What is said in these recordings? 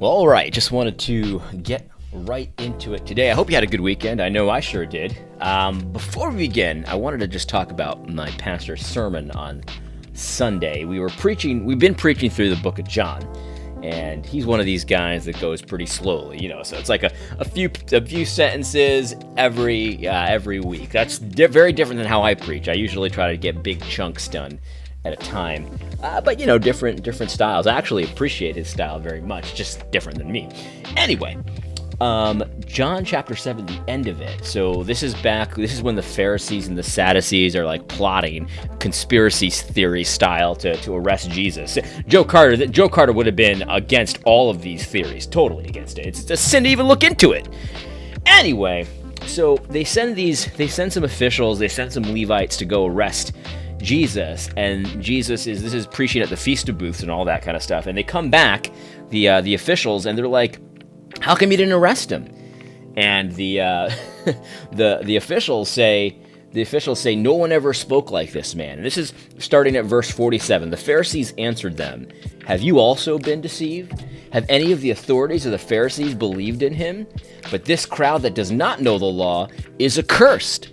Well, all right, just wanted to get right into it today. I hope you had a good weekend. I know I sure did. Before we begin, I wanted to just talk about my pastor's sermon on Sunday. We've been preaching through the book of John, and he's one of these guys that goes pretty slowly, so it's like a few sentences every week. That's very different than how I preach. I usually try to get big chunks done at a time, but different styles. I actually appreciate his style very much, just different than me. Anyway, John chapter 7, the end of it. So this is when the Pharisees and the Sadducees are like plotting conspiracy theory style to arrest Jesus. Joe Carter would have been against all of these theories, totally against it. It's a sin to even look into it. Anyway, so they send some officials, they send some Levites to go arrest Jesus, and this is preaching at the Feast of Booths and all that kind of stuff, and they come back, the officials, and they're like, how come you didn't arrest him? And the officials say, no one ever spoke like this man. And this is starting at verse 47. The Pharisees answered them, have you also been deceived? Have any of the authorities of the Pharisees believed in him? But this crowd that does not know the law is accursed.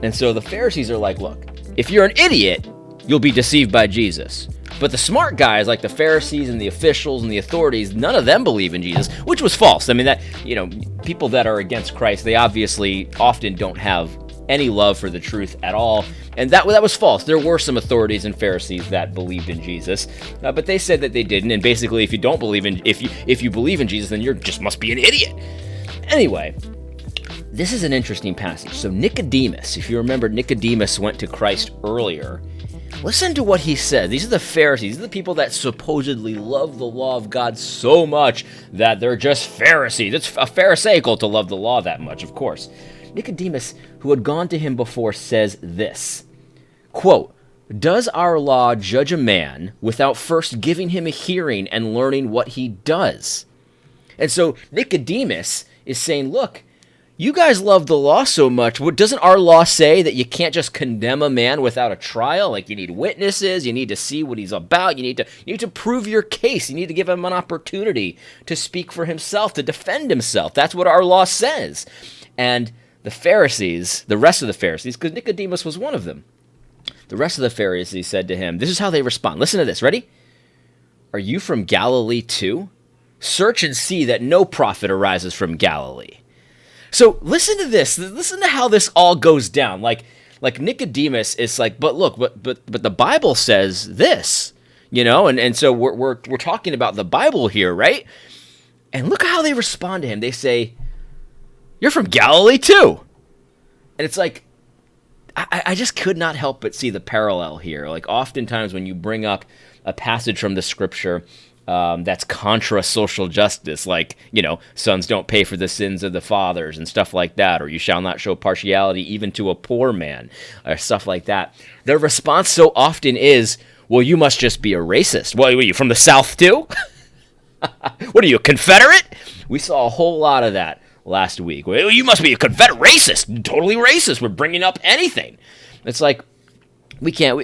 And so the Pharisees are like, look, if you're an idiot, you'll be deceived by Jesus. But the smart guys, like the Pharisees and the officials and the authorities, none of them believe in Jesus, which was false. I mean, that, people that are against Christ, they obviously often don't have any love for the truth at all. And that was false. There were some authorities and Pharisees that believed in Jesus, but they said that they didn't. And basically, if you believe in Jesus, then you just must be an idiot. Anyway, this is an interesting passage. So Nicodemus, if you remember, Nicodemus went to Christ earlier. Listen to what he said. These are the Pharisees. These are the people that supposedly love the law of God so much that they're just Pharisees. It's pharisaical to love the law that much, of course. Nicodemus, who had gone to him before, says this, quote, does our law judge a man without first giving him a hearing and learning what he does? And so Nicodemus is saying, look, you guys love the law so much. Doesn't our law say that you can't just condemn a man without a trial? Like, you need witnesses, you need to see what he's about, you need to prove your case, you need to give him an opportunity to speak for himself, to defend himself. That's what our law says. And the Pharisees, the rest of the Pharisees, because Nicodemus was one of them, the rest of the Pharisees said to him, this is how they respond. Listen to this. Ready? Are you from Galilee too? Search and see that no prophet arises from Galilee. So listen to this. Listen to how this all goes down. Like Nicodemus is like, but look, but the Bible says this, and so we're talking about the Bible here, right? And look how they respond to him. They say, you're from Galilee too. And it's like, I just could not help but see the parallel here. Like, oftentimes when you bring up a passage from the scripture that's contra social justice, like, sons don't pay for the sins of the fathers and stuff like that, or you shall not show partiality even to a poor man, or stuff like that. Their response so often is, well, you must just be a racist. Well, are you from the South too? What are you, a Confederate? We saw a whole lot of that last week. Well, you must be a Confederate racist, totally racist. We're bringing up anything. It's like, we can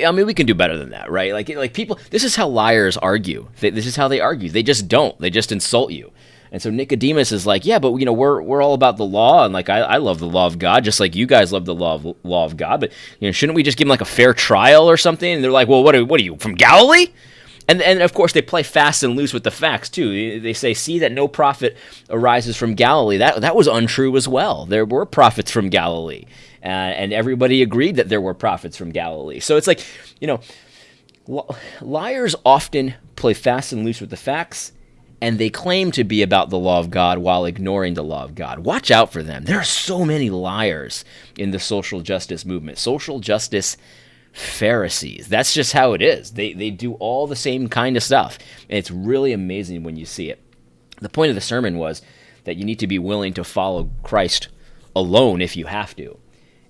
do better than that, right? Like people, this is how liars argue. This is how they argue. They just don't. They just insult you. And so Nicodemus is like, yeah, but we're all about the law, and like I love the law of God, just like you guys love the law of God. But shouldn't we just give him like a fair trial or something? And they're like, well, what are you from Galilee? And of course they play fast and loose with the facts too. They say, see that no prophet arises from Galilee. That was untrue as well. There were prophets from Galilee. And everybody agreed that there were prophets from Galilee. So it's like, liars often play fast and loose with the facts, and they claim to be about the law of God while ignoring the law of God. Watch out for them. There are so many liars in the social justice movement. Social justice Pharisees. That's just how it is. They do all the same kind of stuff. And it's really amazing when you see it. The point of the sermon was that you need to be willing to follow Christ alone if you have to.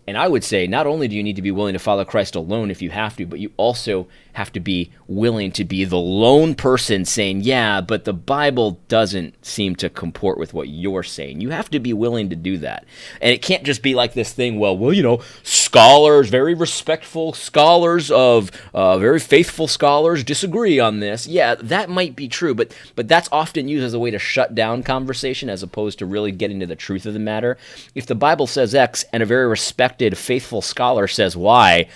And I would say not only do you need to be willing to follow Christ alone if you have to, but you also have to be willing to be the lone person saying, yeah, but the Bible doesn't seem to comport with what you're saying. You have to be willing to do that. And it can't just be like this thing, well, scholars, very respectful scholars of very faithful scholars disagree on this. Yeah, that might be true, but that's often used as a way to shut down conversation as opposed to really getting to the truth of the matter. If the Bible says X and a very respected, faithful scholar says Y,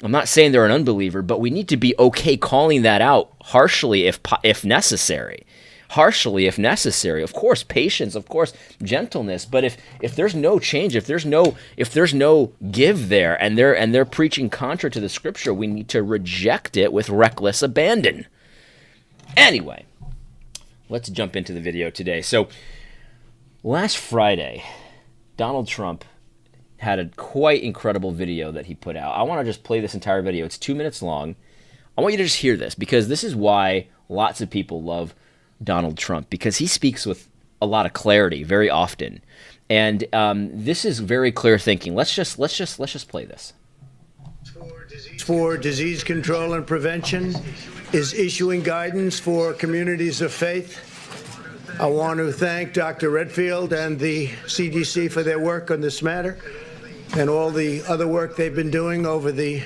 I'm not saying they're an unbeliever, but we need to be okay calling that out harshly if necessary. Harshly if necessary. Of course, patience, of course, gentleness. But if there's no change, if there's no give there, and they're preaching contra to the scripture, we need to reject it with reckless abandon. Anyway, let's jump into the video today. So last Friday, Donald Trump had a quite incredible video that he put out. I want to just play this entire video. It's 2 minutes long. I want you to just hear this, because this is why lots of people love Donald Trump, because he speaks with a lot of clarity very often, and this is very clear thinking. Let's just play this. For disease control and prevention is issuing guidance for communities of faith. I want to thank Dr. Redfield and the CDC for their work on this matter and all the other work they've been doing over the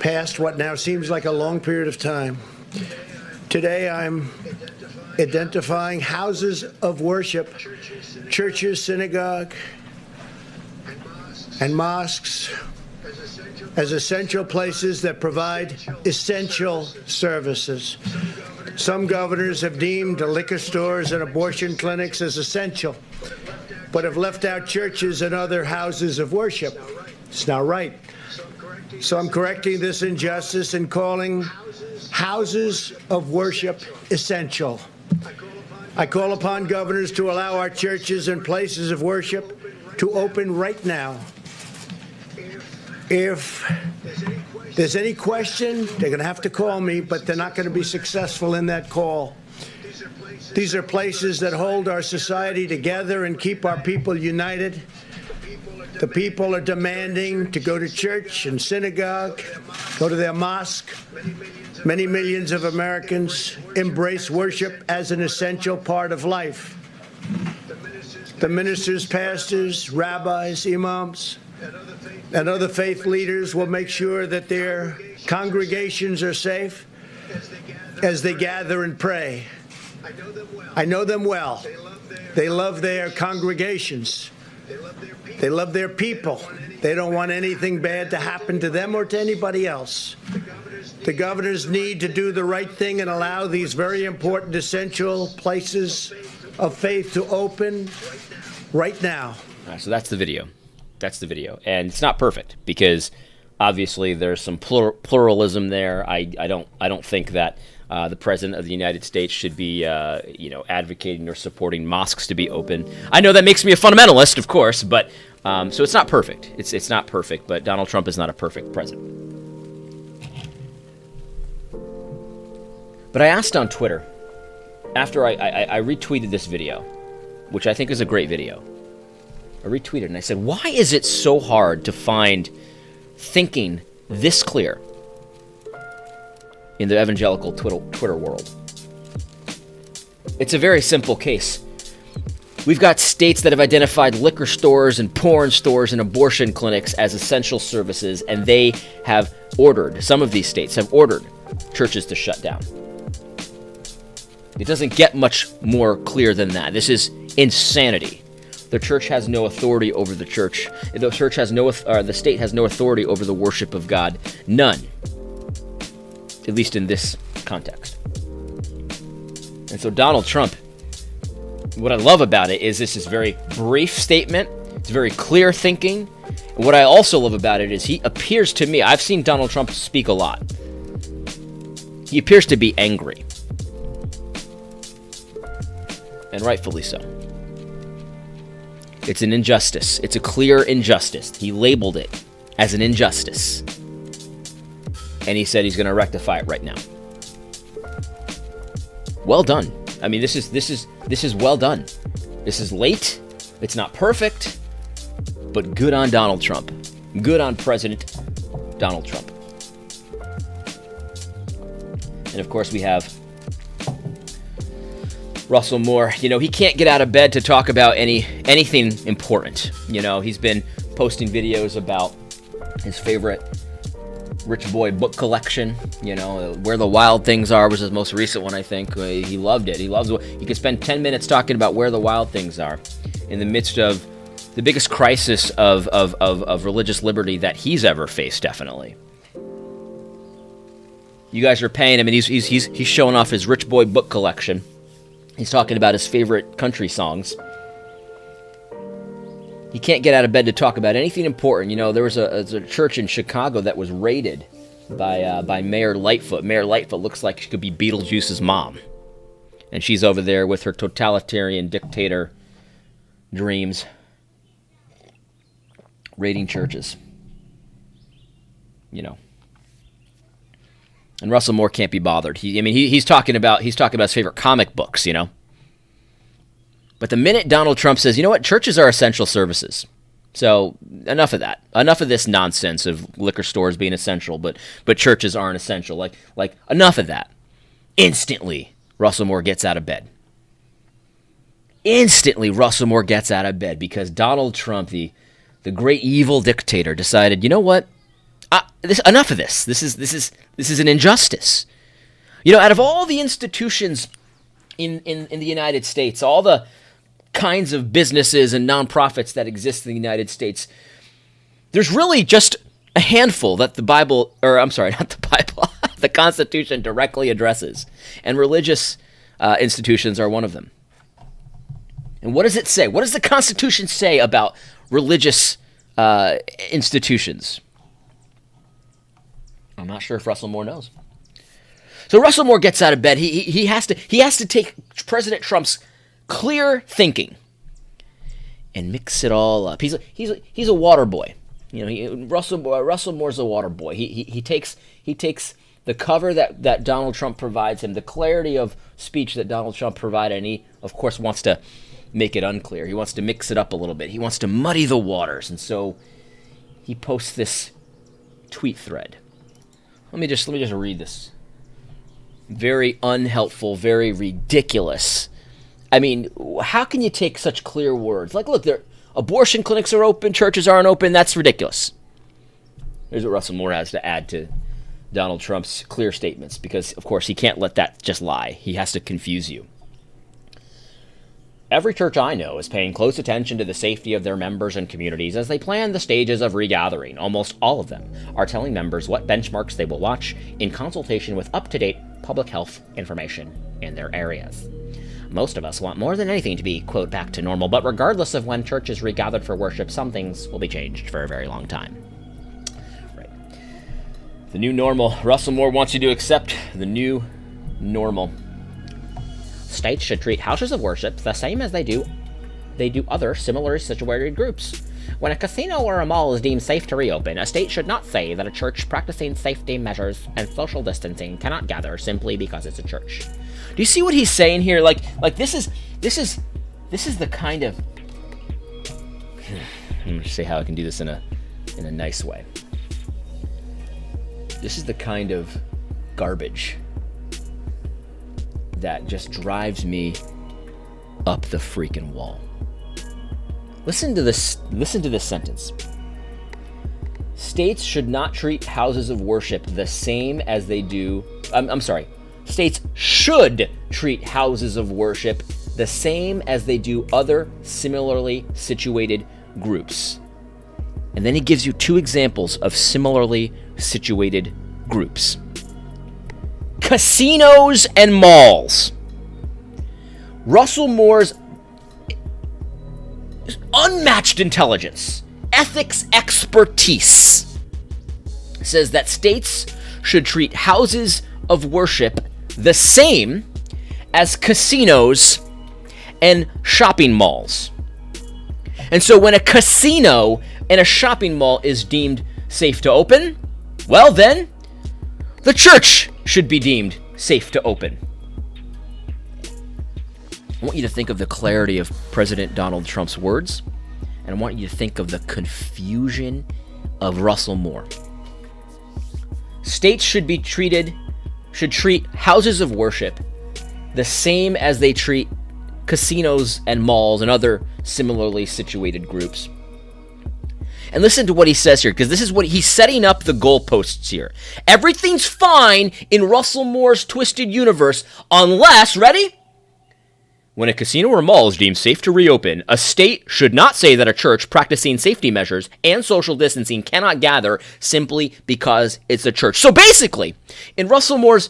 past, what now seems like a long period of time. Today I'm identifying houses of worship, churches, synagogue, and mosques as essential places that provide essential services. Some governors have deemed liquor stores and abortion clinics as essential, but have left out churches and other houses of worship. It's not right. So I'm correcting this injustice and calling houses of worship essential. I call upon governors to allow our churches and places of worship to open right now. If there's any question, they're going to have to call me, but they're not going to be successful in that call. These are places that hold our society together and keep our people united. The people are demanding to go to church and synagogue, go to their mosque. Many millions of Americans embrace worship as an essential part of life. The ministers, pastors, rabbis, imams, and other faith leaders will make sure that their congregations are safe as they gather and pray. I know them well. They love their congregations. They love their people. They don't want anything bad to happen to them or to anybody else. The governors need to do the right thing and allow these very important, essential places of faith to open right now. All right, so that's the video. That's the video. And it's not perfect, because obviously there's some pluralism there. I don't think that the President of the United States should be advocating or supporting mosques to be open. I know that makes me a fundamentalist, of course, but so it's not perfect. It's not perfect, but Donald Trump is not a perfect president. But I asked on Twitter, after I retweeted this video, which I think is a great video. I retweeted and I said, why is it so hard to find thinking this clear in the evangelical Twitter world? It's a very simple case. We've got states that have identified liquor stores and porn stores and abortion clinics as essential services, and they have ordered, some of these states have ordered churches to shut down. It doesn't get much more clear than that. This is insanity. The church has no authority over the church. The state has no authority over the worship of God. None. At least in this context. And so Donald Trump, what I love about it is this is very brief statement. It's very clear thinking. And what I also love about it is he appears to me, I've seen Donald Trump speak a lot. He appears to be angry. And rightfully so. It's an injustice. It's a clear injustice. He labeled it as an injustice. And he said he's going to rectify it right now. Well done. I mean, this is well done. This is late. It's not perfect, but good on Donald Trump. Good on President Donald Trump. And of course, we have Russell Moore. You know, he can't get out of bed to talk about anything important. You know, he's been posting videos about his favorite rich boy book collection. Where the Wild Things Are was his most recent one, I think. He loved it. He could spend 10 minutes talking about where the wild things are in the midst of the biggest crisis of religious liberty that he's ever faced, definitely. You guys are paying him, and he's showing off his rich boy book collection. He's talking about his favorite country songs. He can't get out of bed to talk about anything important. There was a church in Chicago that was raided by Mayor Lightfoot. Mayor Lightfoot looks like she could be Beetlejuice's mom. And she's over there with her totalitarian dictator dreams, raiding churches. And Russell Moore can't be bothered. He's talking about his favorite comic books, But the minute Donald Trump says, you know what, churches are essential services. So enough of that. Enough of this nonsense of liquor stores being essential, but churches aren't essential. Like enough of that. Instantly, Russell Moore gets out of bed. Because Donald Trump, the great evil dictator, decided, you know what? Enough of this. This is an injustice. Out of all the institutions in the United States, all the kinds of businesses and nonprofits that exist in the United States, there's really just a handful that the Constitution directly addresses, and religious institutions are one of them. And what does it say? What does the Constitution say about religious institutions? I'm not sure if Russell Moore knows. So Russell Moore gets out of bed. He has to take President Trump's clear thinking and mix it all up. He's a water boy. Russell Moore's a water boy. He takes the cover that Donald Trump provides him, the clarity of speech that Donald Trump provided, and he of course wants to make it unclear. He wants to mix it up a little bit. He wants to muddy the waters, and so he posts this tweet thread. Let me just read this. Very unhelpful, very ridiculous. How can you take such clear words? Look, abortion clinics are open, churches aren't open. That's ridiculous. Here's what Russell Moore has to add to Donald Trump's clear statements, because, of course, he can't let that just lie. He has to confuse you. Every church I know is paying close attention to the safety of their members and communities as they plan the stages of regathering. Almost all of them are telling members what benchmarks they will watch in consultation with up-to-date public health information in their areas. Most of us want more than anything to be, quote, back to normal, but regardless of when churches regathered for worship, some things will be changed for a very long time. Right. The new normal. Russell Moore wants you to accept the new normal. States should treat houses of worship the same as they do other similarly situated groups. When a casino or a mall is deemed safe to reopen, a state should not say that a church practicing safety measures and social distancing cannot gather simply because it's a church. Do you see what he's saying here? Like this is the kind of let me see how I can do this in a nice way. This is the kind of garbage that just drives me up the freaking wall. Listen to this sentence. States should not treat houses of worship the same as they do. States should treat houses of worship the same as they do other similarly situated groups. And then he gives you two examples of similarly situated groups. Casinos and malls. Russell Moore's unmatched intelligence, ethics expertise, says that states should treat houses of worship the same as casinos and shopping malls. And so when a casino and a shopping mall is deemed safe to open, well then, the church should be deemed safe to open. I want you to think of the clarity of President Donald Trump's words, and I want you to think of the confusion of Russell Moore. States should treat houses of worship the same as they treat casinos and malls and other similarly situated groups. And listen to what he says here, because this is what he's setting up the goalposts here. Everything's fine in Russell Moore's twisted universe unless, ready? When a casino or mall is deemed safe to reopen, a state should not say that a church practicing safety measures and social distancing cannot gather simply because it's a church. So basically, in Russell Moore's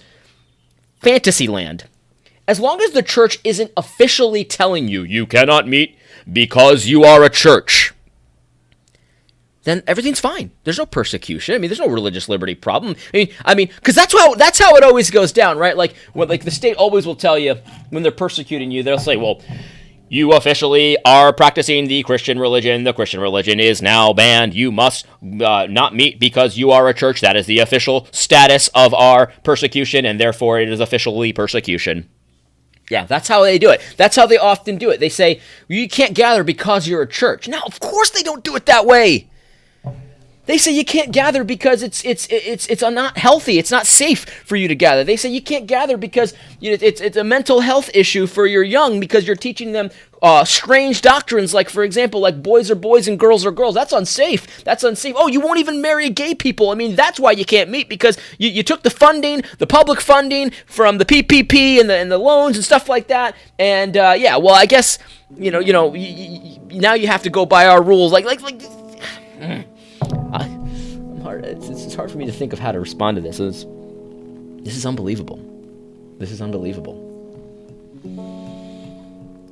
fantasy land, as long as the church isn't officially telling you you cannot meet because you are a church, then everything's fine. There's no persecution. I mean, there's no religious liberty problem. I mean, because that's how it always goes down, right? Like the state always will tell you when they're persecuting you, they'll say, well, you officially are practicing the Christian religion. The Christian religion is now banned. You must not meet because you are a church. That is the official status of our persecution, and therefore it is officially persecution. Yeah, that's how they do it. That's how they often do it. They say, you can't gather because you're a church. Now, of course they don't do it that way. They say you can't gather because it's not healthy. It's not safe for you to gather. They say you can't gather because it's a mental health issue for your young because you're teaching them strange doctrines, like, for example, like boys are boys and girls are girls. That's unsafe. That's unsafe. Oh, you won't even marry gay people. I mean, that's why you can't meet, because you took the funding, the public funding from the PPP and the loans and stuff like that. And yeah, well, I guess now you have to go by our rules. It's hard for me to think of how to respond to this. This is unbelievable. This is unbelievable.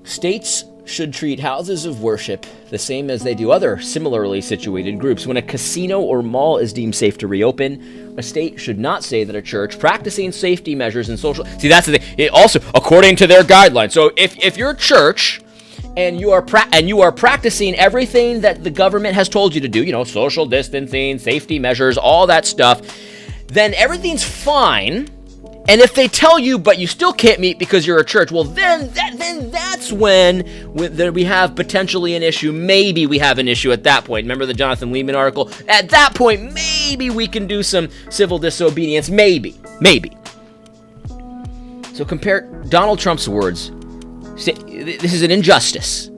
States should treat houses of worship the same as they do other similarly situated groups. When a casino or mall is deemed safe to reopen, a state should not say that a church practicing safety measures and social... See, that's the thing. It also, according to their guidelines. So if you're a church and you are practicing everything that the government has told you to do, social distancing, safety measures, all that stuff, then everything's fine. And if they tell you, but you still can't meet because you're a church, well, then that's when we have potentially an issue. Maybe we have an issue at that point. Remember the Jonathan Lehman article? At that point, maybe we can do some civil disobedience. Maybe. So compare Donald Trump's words. This is an injustice.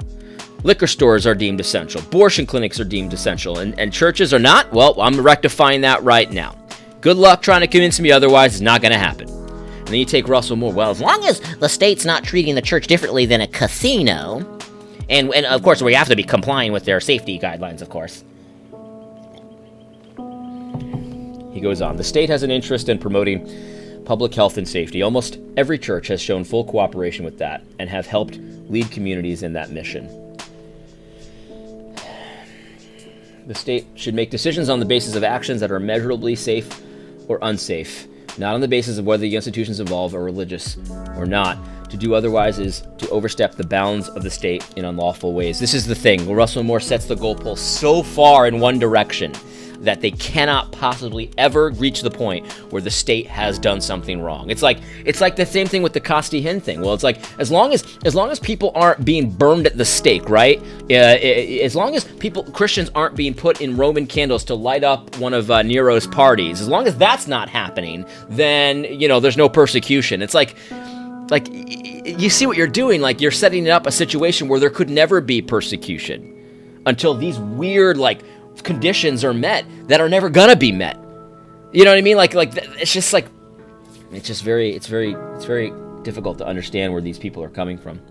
Liquor stores are deemed essential. Abortion clinics are deemed essential. And churches are not? Well, I'm rectifying that right now. Good luck trying to convince me otherwise. It's not going to happen. And then you take Russell Moore. Well, as long as the state's not treating the church differently than a casino, and of course we have to be complying with their safety guidelines, of course. He goes on. The state has an interest in promoting public health and safety. Almost every church has shown full cooperation with that and have helped lead communities in that mission. The state should make decisions on the basis of actions that are measurably safe or unsafe, not on the basis of whether the institutions involved are religious or not. To do otherwise is to overstep the bounds of the state in unlawful ways. This is the thing. Russell Moore sets the goalpost so far in one direction that they cannot possibly ever reach the point where the state has done something wrong. It's like the same thing with the Costi Hinn thing. Well, it's like as long as people aren't being burned at the stake, right? As long as Christians aren't being put in Roman candles to light up one of Nero's parties, as long as that's not happening, then there's no persecution. It's like you see what you're doing. Like, you're setting up a situation where there could never be persecution until these weird conditions are met that are never gonna be met. You know what I mean? It's very difficult to understand where these people are coming from.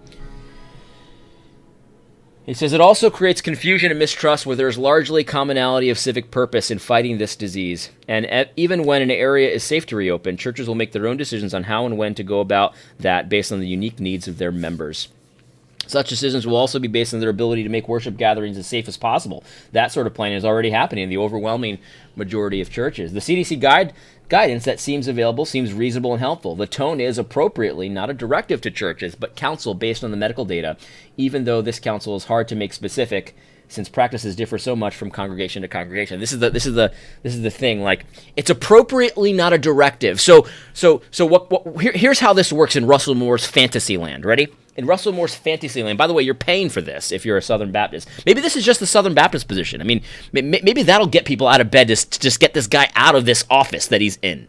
He says it also creates confusion and mistrust where there's largely commonality of civic purpose in fighting this disease. And even when an area is safe to reopen, churches will make their own decisions on how and when to go about that based on the unique needs of their members. Such decisions will also be based on their ability to make worship gatherings as safe as possible. That sort of planning is already happening in the overwhelming majority of churches. The CDC guidance that seems available seems reasonable and helpful. The tone is appropriately not a directive to churches, but counsel based on the medical data, even though this counsel is hard to make specific since practices differ so much from congregation to congregation. This is the thing. Like, it's appropriately not a directive. So here's how this works in Russell Moore's fantasy land. Ready? In Russell Moore's fantasy land, by the way, you're paying for this if you're a Southern Baptist. Maybe this is just the Southern Baptist position. I mean, maybe that'll get people out of bed to just get this guy out of this office that he's in.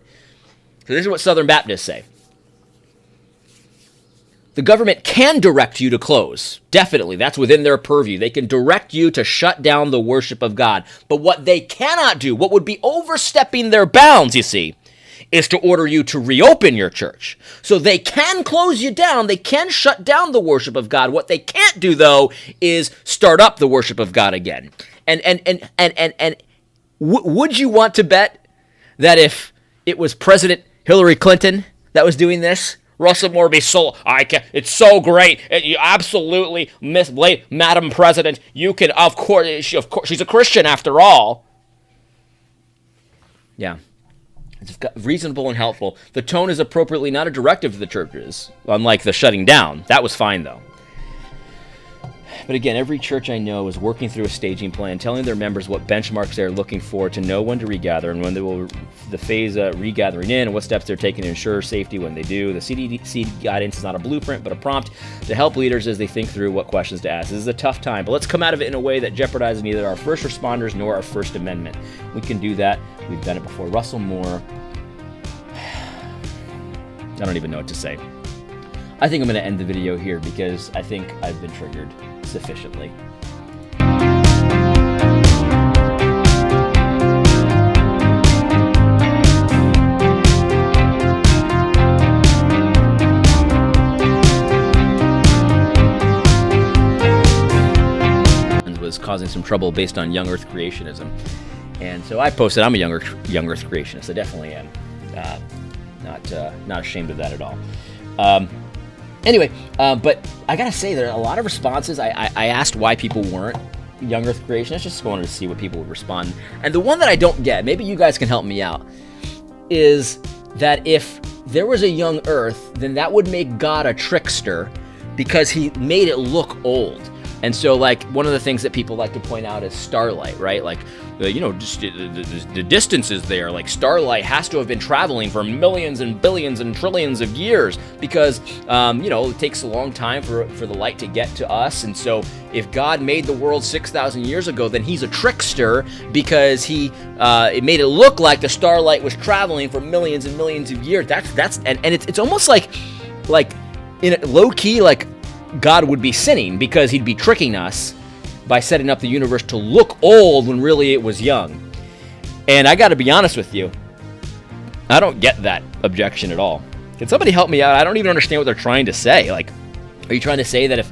So this is what Southern Baptists say. the government can direct you to close. Definitely. That's within their purview. They can direct you to shut down the worship of God. But what they cannot do, what would be overstepping their bounds, you see, is to order you to reopen your church. So they can close you down. They can shut down the worship of God. What they can't do, though, is start up the worship of God again. And would you want to bet that if it was President Hillary Clinton that was doing this, Russell Moore would be it's so great. You absolutely Madam President. You can, of course, she's a Christian after all. Yeah. It's reasonable and helpful. The tone is appropriately not a directive to the churches, unlike the shutting down. That was fine, though. But again, every church I know is working through a staging plan, telling their members what benchmarks they're looking for to know when to regather and when they will the phase regathering in and what steps they're taking to ensure safety when they do. The CDC Guidance is not a blueprint, but a prompt to help leaders as they think through what questions to ask. This is a tough time, but let's come out of it in a way that jeopardizes neither our first responders nor our First Amendment. We can do that. We've done it before. Russell Moore. I don't even know what to say. I think I'm going to end the video here because I think I've been triggered sufficiently. Was causing some trouble based on young Earth creationism, and so I posted I'm a young Earth creationist. I definitely am. Not ashamed of that at all. Anyway, but I gotta say there are a lot of responses. I asked why people weren't young Earth creationists, just wanted to see what people would respond. And the one that I don't get, maybe you guys can help me out, is that if there was a young Earth, then that would make God a trickster because he made it look old. And so, like, one of the things that people like to point out is starlight, right? Like, just the distances there. Like, starlight has to have been traveling for millions and billions and trillions of years because, it takes a long time for the light to get to us. And so, if God made the world 6,000 years ago, then he's a trickster because it made it look like the starlight was traveling for millions and millions of years. It's almost like in a low key, like, God would be sinning because he'd be tricking us by setting up the universe to look old when really it was young. And I got to be honest with you, I don't get that objection at all. Can somebody help me out? I don't even understand what they're trying to say. Like, are you trying to say that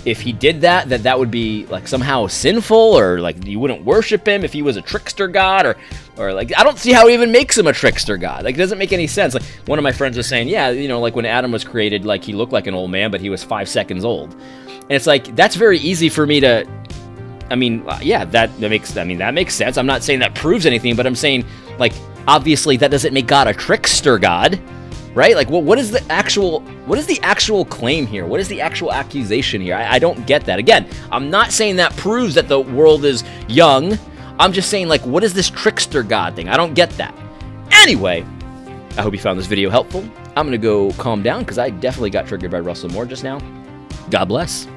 if he did that would be like somehow sinful, or like you wouldn't worship him if he was a trickster god, or like I don't see how he even makes him a trickster god. Like, it doesn't make any sense. Like, one of my friends was saying, yeah, like when Adam was created, like he looked like an old man, but he was 5 seconds old. And it's like, that's very easy for me to, that makes sense. I'm not saying that proves anything, but I'm saying, like, obviously that doesn't make God a trickster god, right? Like, what is the actual claim here? What is the actual accusation here? I don't get that. Again, I'm not saying that proves that the world is young. I'm just saying, like, what is this trickster god thing? I don't get that. Anyway, I hope you found this video helpful. I'm going to go calm down because I definitely got triggered by Russell Moore just now. God bless.